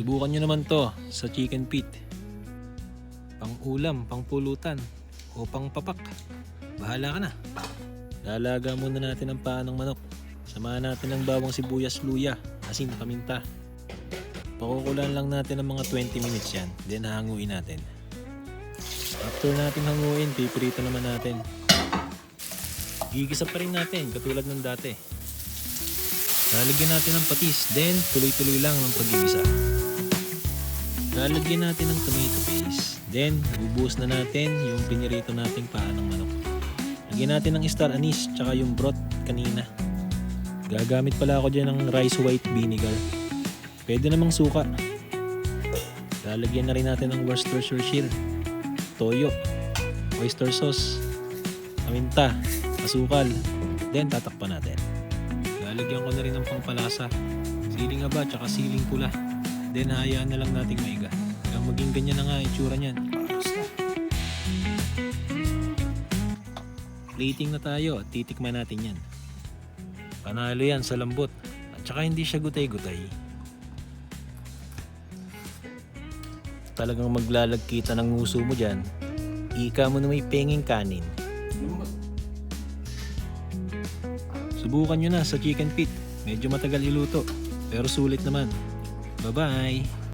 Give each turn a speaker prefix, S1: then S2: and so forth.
S1: Subukan nyo naman to sa chicken feet. Pang ulam, pang pulutan, o pang papak. Bahala ka na. Lalaga muna natin ang paa ng manok. Samahan natin ng bawang sibuyas, luya, asin, paminta. Pakukulan lang natin ng mga 20 minutes yan. Then hanguin natin. After natin hanguin, pipirito naman natin. Gigisa pa rin natin katulad ng dati. Lalagyan natin ng patis, then tuloy-tuloy lang ang paggigisa. Lalagyan natin ng tomato paste, then bubuhos na natin yung pinirito nating paa ng manok. Lagyan natin ng star anise, tsaka yung broth kanina. Gagamit pala ako dyan ng rice white vinegar. Pwede namang suka. Lalagyan na rin natin ng Worcestershire, toyo, oyster sauce, paminta, asukal, then tatakpan natin. Lalagyan ko na rin ng pangpalasa, siling haba tsaka siling pula. Then hayaan na lang nating maiga. Hanggang maging ganyan na nga itsura niyan. Plating na tayo at titikman natin yan. Panalo yan sa lambot at tsaka hindi siya gutay-gutay. Talagang maglalagkita ng nguso mo dyan. Ika mo na may penging kanin. Subukan nyo na sa chicken feet. Medyo matagal iluto, pero sulit naman. Bye-bye!